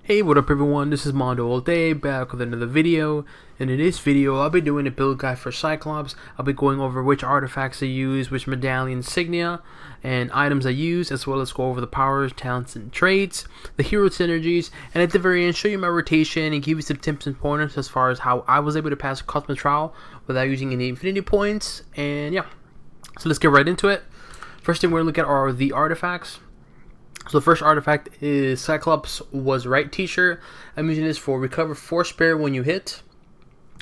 Hey, what up everyone, this is MandoAllDay back with another video, and in this video I'll be doing a build guide for Cyclops. I'll be going over which artifacts I use, which medallion insignia and items I use, as well as go over the powers, talents, and traits, the hero synergies, and at the very end show you my rotation and give you some tips and pointers as far as how I was able to pass Cosmic Trial without using any infinity points. And yeah, so let's get right into it. First thing we're going to look at are the artifacts. So the first artifact is Cyclops Was Right t-shirt. I'm using this for recover 4 spirit when you hit,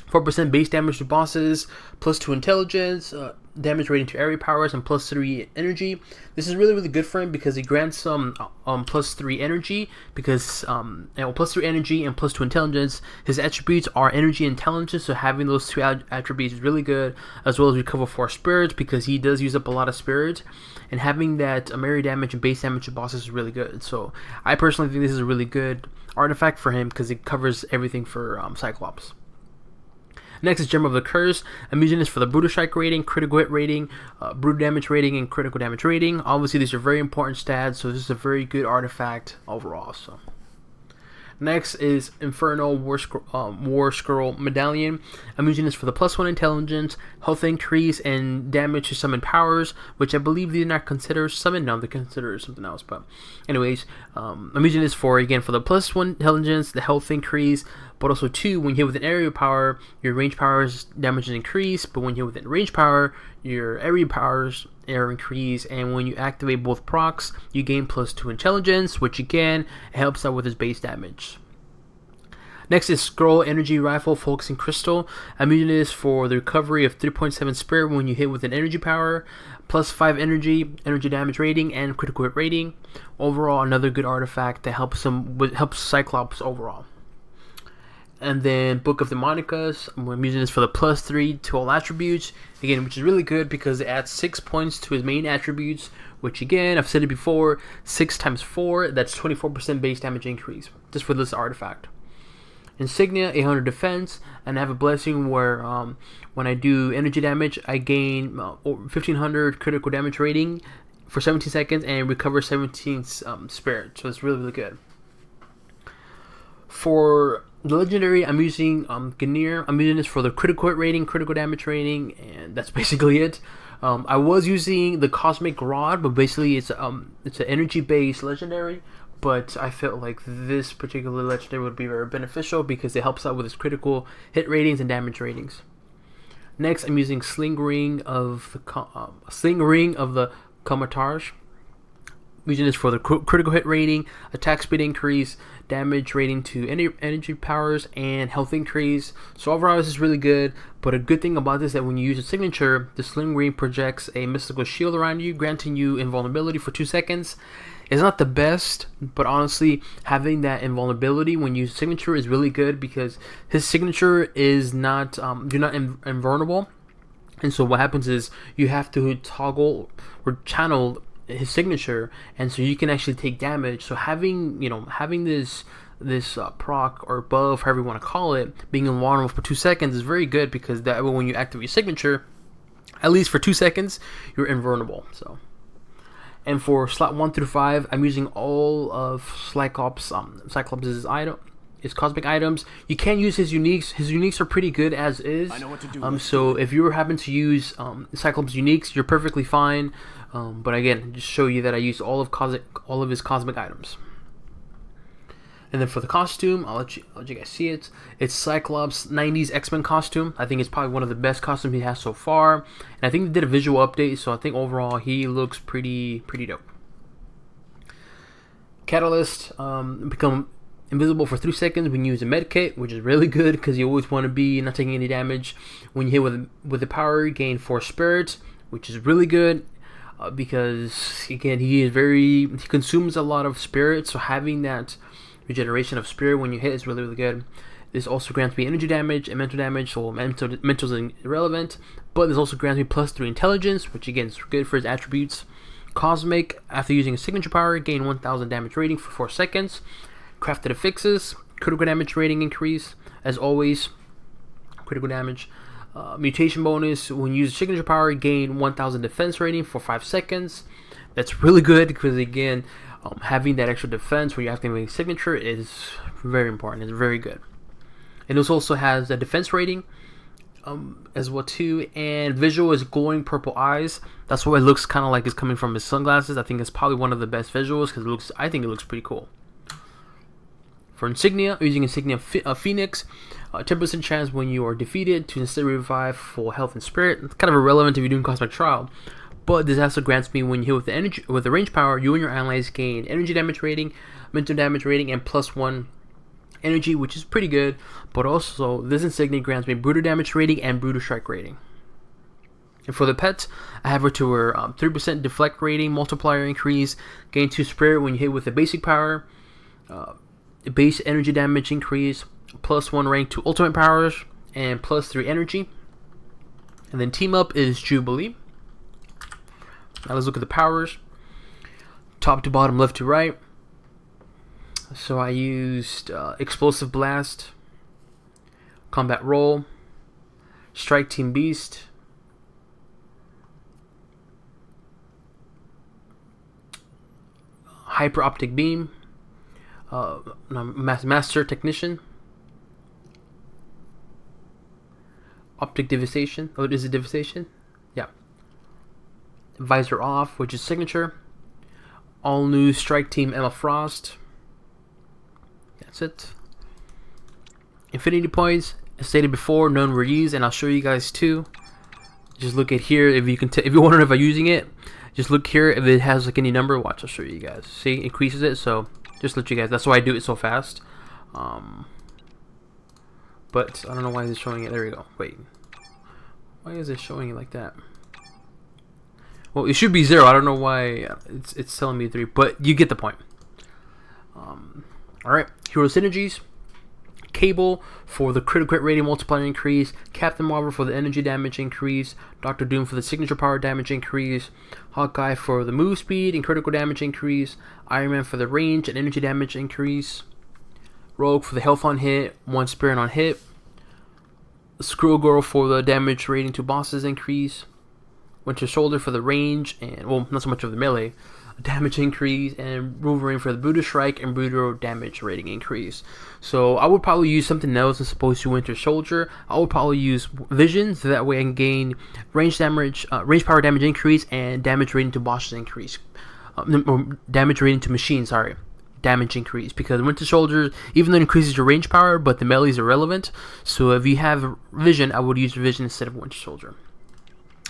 4% base damage to bosses, plus 2 intelligence, damage rating to area powers, and plus 3 energy. This is really good for him because it grants some plus 3 energy because plus 3 energy and plus 2 intelligence. His attributes are energy and intelligence, so having those 2 attributes is really good, as well as recover 4 spirits because he does use up a lot of spirits, and having that area damage and base damage to bosses is really good. So I personally think this is a really good artifact for him because it covers everything for Cyclops. Next is Gem of the Curse. I'm using this for the Brutal Strike rating, critical hit rating, brutal damage rating, and critical damage rating. Obviously, these are very important stats, so this is a very good artifact overall. So, next is Infernal War Scroll Medallion. I'm using this for the +1 intelligence, health increase, and damage to summon powers, which I believe these are not considered summon. No, they're considered something else. But anyways, I'm using this for, again, for the +1 intelligence, the health increase, but also 2, when you hit with an area power, your range powers damage is increased, but when you hit with a range power, your area powers are increased, and when you activate both procs, you gain +2 intelligence, which again helps out with his base damage. Next is Scroll Energy Rifle Focusing Crystal. I'm using this for the recovery of 3.7 spirit when you hit with an energy power, plus 5 energy damage rating, and critical hit rating. Overall, another good artifact that helps Cyclops overall. And then Book of Demonicus, I'm using this for the +3 to all attributes, again, which is really good because it adds 6 points to his main attributes, which again, I've said it before, 6 times 4, that's 24% base damage increase, just for this artifact. Insignia, 800 defense, and I have a blessing where when I do energy damage, I gain 1500 critical damage rating for 17 seconds and recover 17 spirit, so it's really good. For the legendary, I'm using Ganir. I'm using this for the critical hit rating, critical damage rating, and that's basically it. I was using the Cosmic Rod, but basically it's an energy-based legendary. But I felt like this particular legendary would be very beneficial because it helps out with its critical hit ratings and damage ratings. Next, I'm using Sling Ring of the Comatage. I'm using this for the critical hit rating, attack speed increase, damage rating to energy powers, and health increase. So overall, this is really good. But a good thing about this is that when you use a signature, the Sling Ring projects a mystical shield around you, granting you invulnerability for 2 seconds. It's not the best, but honestly, having that invulnerability when you use signature is really good because his signature is not you're not invulnerable, and so what happens is you have to toggle or channel his signature, and so you can actually take damage. So having this proc or buff, however you want to call it, being invulnerable for 2 seconds is very good because that way when you activate your signature, at least for 2 seconds, you're invulnerable. So. And for slot 1 through 5, I'm using all of Cyclops' his cosmic items. You can use his uniques. His uniques are pretty good as is. I know what to do. So if you happen to use Cyclops' uniques, you're perfectly fine. But again, just show you that I use all of his cosmic items. And then for the costume, I'll let you guys see it. It's Cyclops' 90s X-Men costume. I think it's probably one of the best costumes he has so far. And I think they did a visual update, so I think overall he looks pretty dope. Catalyst, become invisible for 3 seconds when you use a med kit, which is really good because you always want to be not taking any damage. When you hit with the power, you gain 4 spirits, which is really good. Because again, he consumes a lot of spirit, so having that regeneration of spirit when you hit is really good. This also grants me energy damage and mental damage, so mental is irrelevant, but this also grants me +3 intelligence, which again is good for his attributes. Cosmic, after using a signature power, gain 1000 damage rating for 4 seconds. Crafted affixes, critical damage rating increase, as always, critical damage. Mutation bonus, when you use signature power, gain 1000 defense rating for 5 seconds. That's really good because again, Having that extra defense when you're activating signature is very important. It's very good. And this also has a defense rating as well too, and visual is glowing purple eyes. That's what it looks kind of like it's coming from his sunglasses. I think it's probably one of the best visuals because I think it looks pretty cool. For insignia, using insignia Phoenix, 10% chance when you are defeated to instantly revive full health and spirit. It's kind of irrelevant if you're doing cosmic trial, but this also grants me when you hit with the energy with the range power, you and your allies gain energy damage rating, mental damage rating, and +1 energy, which is pretty good. But also this insignia grants me brutal damage rating and brutal strike rating. And for the pets, I have her to her 3% deflect rating multiplier increase, gain 2 spirit when you hit with the basic power, base energy damage increase, +1 rank to ultimate powers, and +3 energy. And then team up is Jubilee. Now let's look at the powers, top to bottom, left to right. So I used Explosive Blast, Combat Roll, Strike Team Beast, Hyper Optic Beam, Master Technician, Optic Devastation. Oh, is it Devastation? Yeah. Visor Off, which is signature. All new Strike Team Emma Frost. That's it. Infinity points, as stated before, none were used, and I'll show you guys too. Just look at here if you can. If you're wondering if I'm using it, just look here if it has like any number. Watch, I'll show you guys. See, it increases it. So just let you guys. That's why I do it so fast. But I don't know why it's showing it. There we go. Wait, why is it showing it like that? Well, it should be 0. I don't know why it's telling me 3, but you get the point. Alright, hero synergies. Cable for the critical crit rating multiplier increase, Captain Marvel for the energy damage increase, Doctor Doom for the signature power damage increase, Hawkeye for the move speed and critical damage increase, Iron Man for the range and energy damage increase, Rogue for the health on hit, 1 spirit on hit, Squirrel Girl for the damage rating to bosses increase, Winter Soldier for the range and, well, not so much of the melee damage increase, and Wolverine for the brutal strike and brutal damage rating increase. So I would probably use something else as opposed to Winter Soldier. I would probably use Vision, so that way I can gain range damage, range power damage increase, and damage rating to bosses increase. Or damage rating to machines, sorry. Damage increase, because Winter Soldier, even though it increases your range power, but the melee is irrelevant. So if you have Vision, I would use Vision instead of Winter Soldier.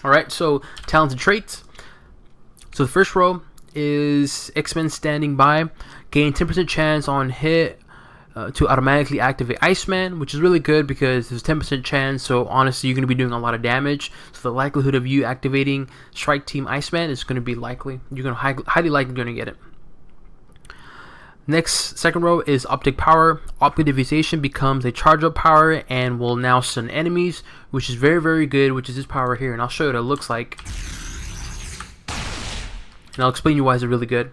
Alright, so talents and traits. So the first row is X-Men Standing By. Gain 10% chance on hit to automatically activate Iceman, which is really good because there's 10% chance, so honestly you're going to be doing a lot of damage. So the likelihood of you activating Strike Team Iceman is going to be likely. You're going to highly likely going to get it. Next, second row is Optic Power. Optic Devastation becomes a charge up power and will now stun enemies, which is very, very good, which is this power here, and I'll show you what it looks like. And I'll explain you why it's really good.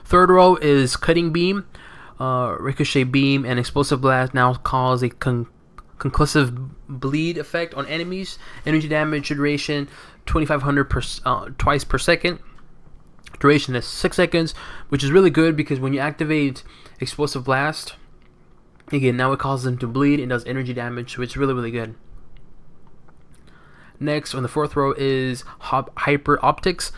Third row is Cutting Beam. Ricochet Beam and Explosive Blast now cause a concussive bleed effect on enemies. Energy damage duration 2500 twice per second. Duration is 6 seconds, which is really good because when you activate Explosive Blast, again, now it causes them to bleed and does energy damage, which is really, really good. Next, on the fourth row is Hyper Optics.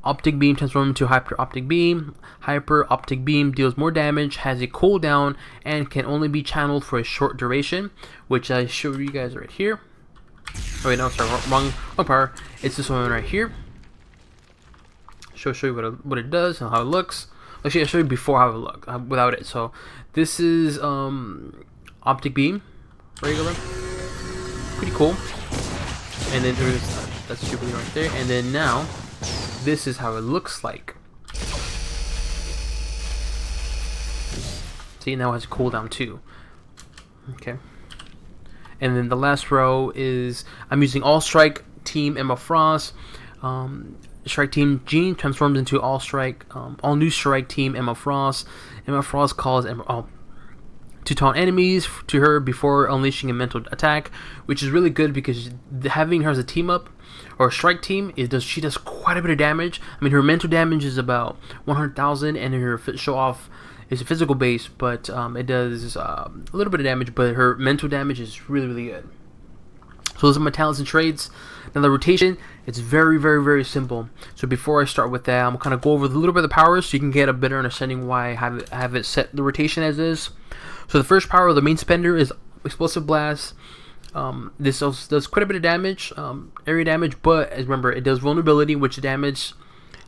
Optic Beam transforms into Hyper Optic Beam. Hyper Optic Beam deals more damage, has a cooldown, and can only be channeled for a short duration, which I show you guys right here. Oh wait, no, sorry, wrong power. It's this one right here. Show you what it does and how it looks. Actually, I'll show you before how it looks without it. So this is Optic Beam, regular, pretty cool. And then there's that's Jubilee right there. And then now this is how it looks like. See, now it has a cooldown too. Okay. And then the last row is I'm using All Strike Team Emma Frost. Strike Team Jean transforms into All New Strike Team Emma Frost. Emma Frost calls to taunt enemies to her before unleashing a mental attack, which is really good because having her as a team up or a strike team, she does quite a bit of damage. I mean, her mental damage is about 100,000, and her show off is a physical base, but it does a little bit of damage, but her mental damage is really, really good. So those are my talents and traits. Now the rotation, it's very, very, very simple. So before I start with that, I'm kind of go over a little bit of the powers so you can get a better understanding why I have it set the rotation as is. So the first power of the main spender is Explosive Blast. This does quite a bit of damage, area damage, but remember, it does vulnerability, which damage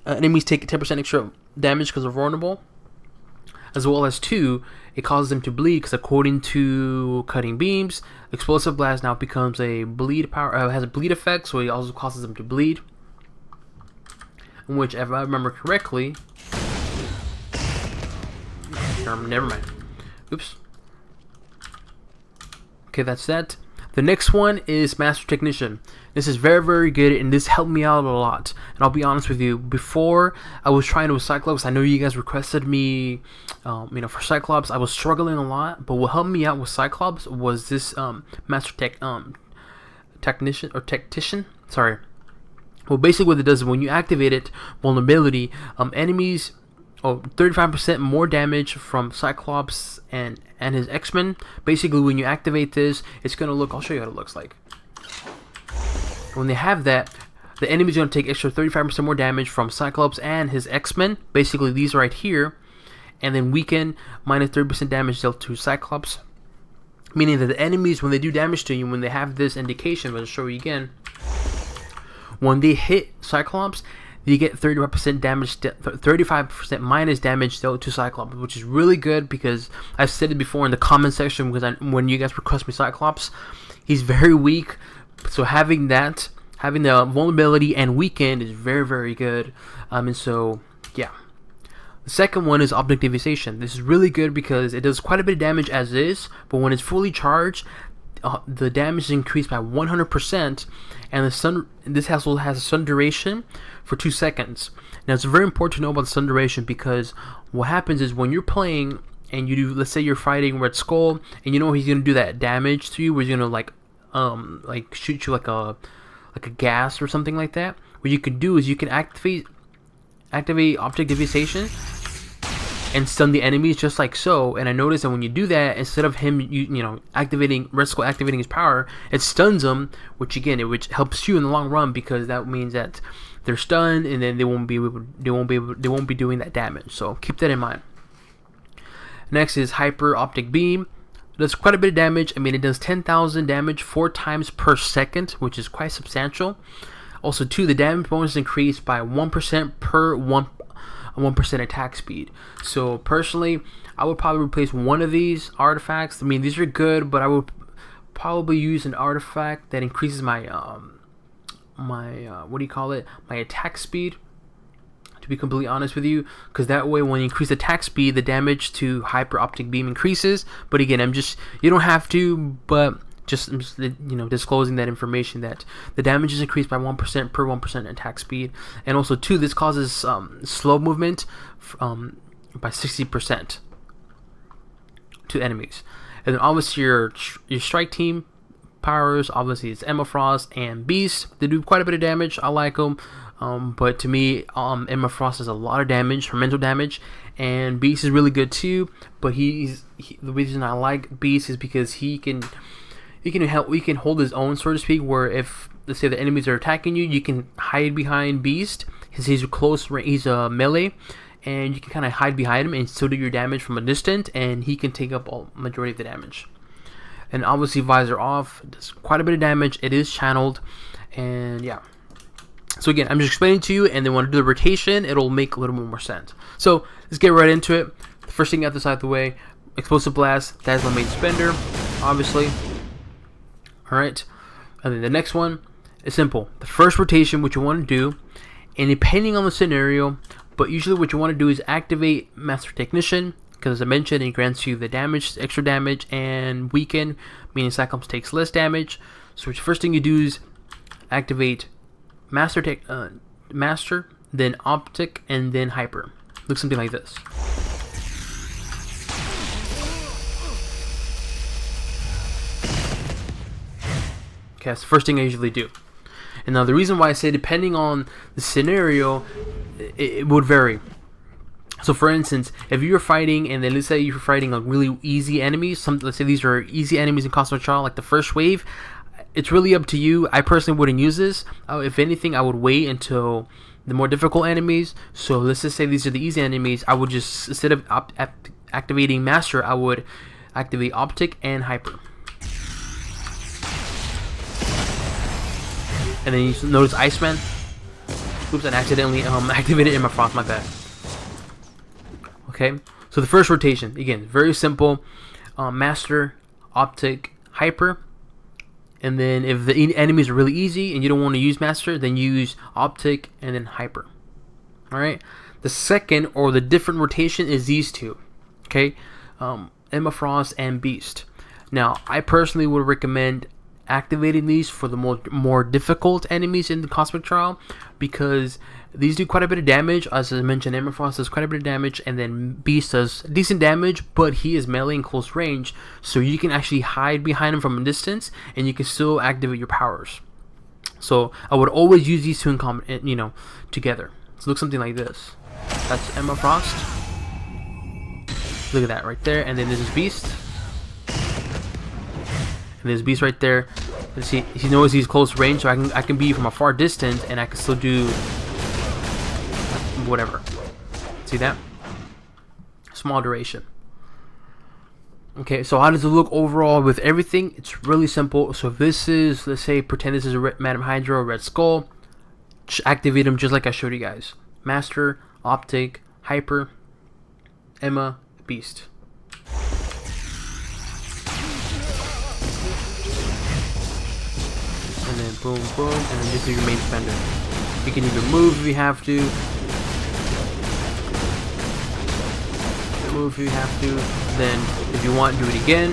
enemies take 10% extra damage because they're vulnerable. As well as 2, it causes them to bleed because according to Cutting Beams, Explosive Blast now becomes a bleed power, has a bleed effect, so it also causes them to bleed. Which, if I remember correctly, never mind. Oops. Okay, that's that. The next one is Master Technician. This is very, very good, and this helped me out a lot. And I'll be honest with you, before I was trying to with Cyclops, I know you guys requested me, for Cyclops. I was struggling a lot, but what helped me out with Cyclops was this Master Tactician. Sorry. Well, basically what it does is when you activate it, vulnerability, enemies. 35% more damage from Cyclops and his X-Men. Basically, when you activate this, it's going to look... I'll show you what it looks like. When they have that, the enemy's going to take extra 35% more damage from Cyclops and his X-Men. Basically, these right here. And then weaken, minus 30% damage dealt to Cyclops. Meaning that the enemies, when they do damage to you, when they have this indication, I'll show you again. When they hit Cyclops, you get 35% damage, 35% minus damage dealt to Cyclops, which is really good because I've said it before in the comment section because when you guys request me Cyclops, he's very weak. So having the vulnerability and weaken is very, very good. And so, yeah. The second one is Optic Devastation. This is really good because it does quite a bit of damage as is, but when it's fully charged, the damage is increased by 100%, and this also has a stun duration for 2 seconds. Now it's very important to know about the stun duration because what happens is when you're playing and you do, let's say you're fighting Red Skull, and you know he's gonna do that damage to you, where he's gonna like shoot you like a gas or something like that. What you can do is you can activate Optic Devastation and stun the enemies just like so. And I noticed that when you do that, instead of him activating Red Skull activating his power, it stuns them, which helps you in the long run because that means that they're stunned and then they won't be doing that damage. So keep that in mind. Next is Hyper Optic Beam. It does quite a bit of damage. I mean, it does 10,000 damage 4 times per second, which is quite substantial. Also, 2, the damage bonus is increased by 1% per 1% attack speed. So personally, I would probably replace one of these artifacts. I mean, these are good, but I would probably use an artifact that increases my my attack speed, to be completely honest with you, because that way when you increase attack speed, the damage to Hyper Optic Beam increases. But again, you don't have to, but just disclosing that information that the damage is increased by 1% per 1% attack speed. And also 2, this causes slow movement by 60% to enemies. And then obviously your strike team powers, obviously it's Emma Frost and Beast. They do quite a bit of damage. I like them, but to me Emma Frost has a lot of damage for mental damage, and Beast is really good too. But the reason I like Beast is because he can hold his own, so to speak, where if, let's say, the enemies are attacking you, you can hide behind Beast. He's a melee, and you can kind of hide behind him and still do your damage from a distance, and he can take up all majority of the damage. And obviously Visor Off does quite a bit of damage. It is channeled, and yeah. So again, I'm just explaining to you, and then when I do the rotation, it'll make a little bit more sense. So let's get right into it. The first thing out this out of the way, Explosive Blast. That is my main spender, obviously. Alright, and then the next one is simple. The first rotation, what you want to do, and depending on the scenario, but usually what you want to do is activate Master Technician, because as I mentioned, it grants you the damage, extra damage, and weaken, meaning Cyclops takes less damage. So the first thing you do is activate Master, then Optic, and then Hyper. Looks something like this. Okay, that's the first thing I usually do. And now the reason why I say depending on the scenario, it would vary. So for instance, if you're fighting, and then let's say you're fighting like really easy enemies, let's say these are easy enemies in Cosmic Trial, like the first wave, it's really up to you. I personally wouldn't use this. If anything, I would wait until the more difficult enemies. So let's just say these are the easy enemies. I would just, instead of activating Master, I would activate Optic and Hyper. And then you notice Iceman. Oops, I accidentally activated Emma Frost, my bad. Okay, so the first rotation, again, very simple. Master, Optic, Hyper. And then if the enemies are really easy and you don't want to use Master, then use Optic and then Hyper. Alright, the second or the different rotation is these two. Okay, Emma Frost and Beast. Now, I personally would recommend activating these for the more difficult enemies in the Cosmic Trial, because these do quite a bit of damage. As I mentioned, Emma Frost does quite a bit of damage, and then Beast does decent damage, but he is melee in close range, so you can actually hide behind him from a distance, and you can still activate your powers. So I would always use these two in common, together. So look something like this. That's Emma Frost. Look at that right there, and then this is Beast. And there's Beast right there. Let's see, he knows he's close range, so I can be from a far distance, and I can still do whatever. See that? Small duration. Okay, so how does it look overall with everything? It's really simple. So if this is, let's say, pretend this is a Madam Hydra or Red Skull, just activate them just like I showed you guys. Master, Optic, Hyper, Emma, Beast. And then boom, boom, and then just do your main spender. You can either move if you have to. Move if you have to. Then, if you want, do it again.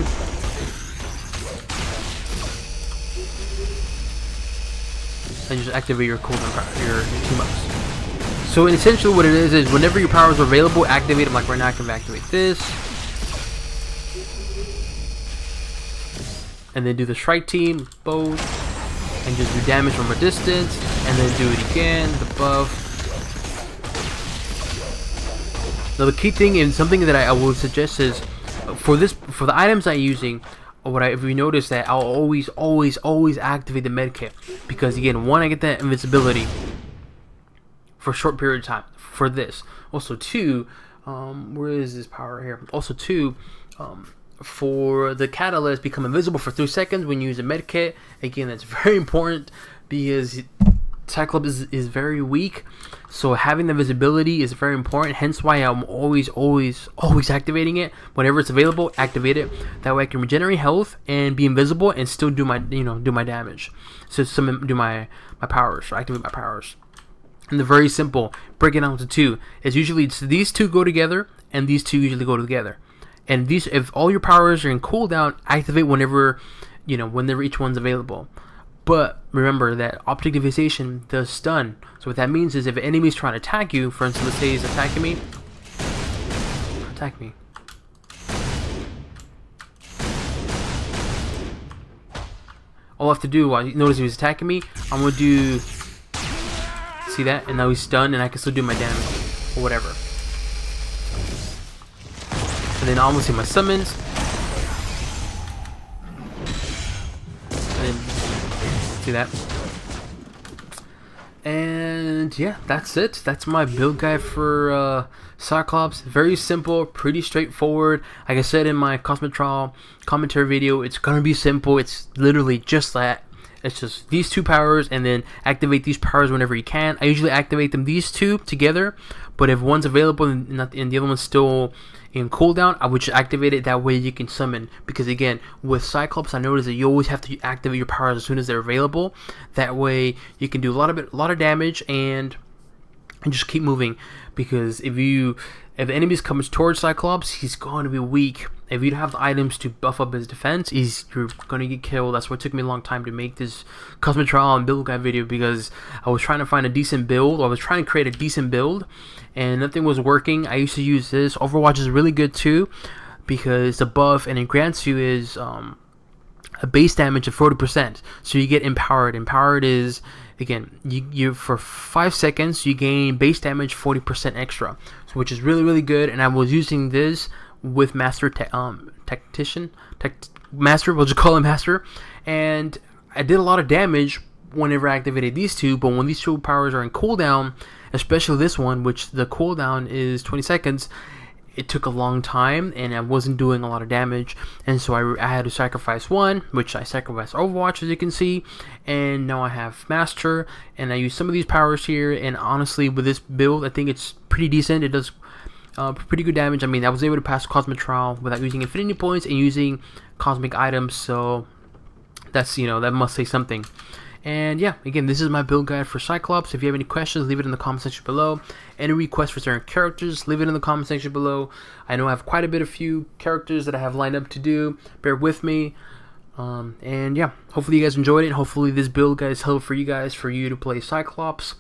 And just activate your cooldown power, your team-ups. So essentially what it is whenever your powers are available, activate them. Like right now I can activate this. And then do the strike team, both. And just do damage from a distance, and then do it again, the buff. Now the key thing, and something that I would suggest is, for the items I'm using, if you notice that I'll always activate the medkit, because again, one, I get that invincibility for a short period of time for this. Also two, where is this power here? Also two, for the catalyst, become invisible for 3 seconds when you use a medkit. Again, that's very important because Cyclops is very weak, so having the visibility is very important. Hence why I'm always activating it whenever it's available. Activate it. That way I can regenerate health and be invisible and still do my do my damage. So do my powers, or activate my powers. And they're very simple. Break it down to two. It's usually these two go together, and these two usually go together. And these, if all your powers are in cooldown, activate whenever each one's available. But remember that Optic Devastation does stun. So what that means is if an enemy's trying to attack you, for instance, let's say he's attacking me. Attack me. All I have to do, notice he was attacking me, I'm going to do, see that? And now he's stunned and I can still do my damage, or whatever. And then almost see my summons. And then, see that? And yeah, that's it. That's my build guide for Cyclops. Very simple, pretty straightforward. Like I said in my Cosmic Trial commentary video, it's gonna be simple. It's literally just that. It's just these two powers, and then activate these powers whenever you can. I usually activate them these two together, but if one's available and the other one's still in cooldown, I would just activate it. That way you can summon, because again, with Cyclops, I noticed that you always have to activate your powers as soon as they're available. That way you can do a lot of damage and just keep moving. Because if the enemies comes towards Cyclops, he's going to be weak. If you don't have the items to buff up his defense, you're going to get killed. That's why it took me a long time to make this Cosmic Trial and build guide video, because I was trying to find a decent build. I was trying to create a decent build, and nothing was working. I used to use this. Overwatch is really good too, because the buff and it grants you is a base damage of 40%. So you get empowered. Empowered is, again, you for 5 seconds you gain base damage 40% extra, so which is really, really good. And I was using this with Master, we'll just call him Master, and I did a lot of damage whenever I activated these two. But when these two powers are in cooldown, especially this one, which the cooldown is 20 seconds, it took a long time and I wasn't doing a lot of damage, and so I had to sacrifice one, which I sacrificed Overwatch, as you can see, and now I have Master, and I use some of these powers here. And honestly, with this build, I think it's pretty decent. It does pretty good damage. I mean, I was able to pass Cosmic Trial without using Infinity Points and using Cosmic Items, so that's, that must say something. And yeah, again, this is my build guide for Cyclops. If you have any questions, leave it in the comment section below. Any requests for certain characters, leave it in the comment section below. I know I have quite a bit of few characters that I have lined up to do. Bear with me. And yeah, hopefully you guys enjoyed it. Hopefully this build guide is helpful for you guys, for you to play Cyclops.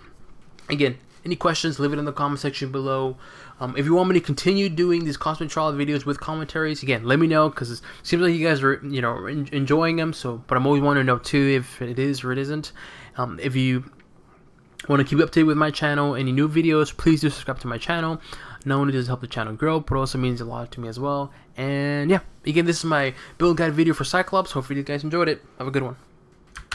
Again, any questions, leave it in the comment section below. If you want me to continue doing these Cosmic Trial videos with commentaries, again, let me know, because it seems like you guys are, enjoying them. So, but I'm always wanting to know too if it is or it isn't. If you want to keep up to date with my channel, any new videos, please do subscribe to my channel. Not only does it help the channel grow, but also means a lot to me as well. And yeah, again, this is my build guide video for Cyclops. Hopefully you guys enjoyed it. Have a good one.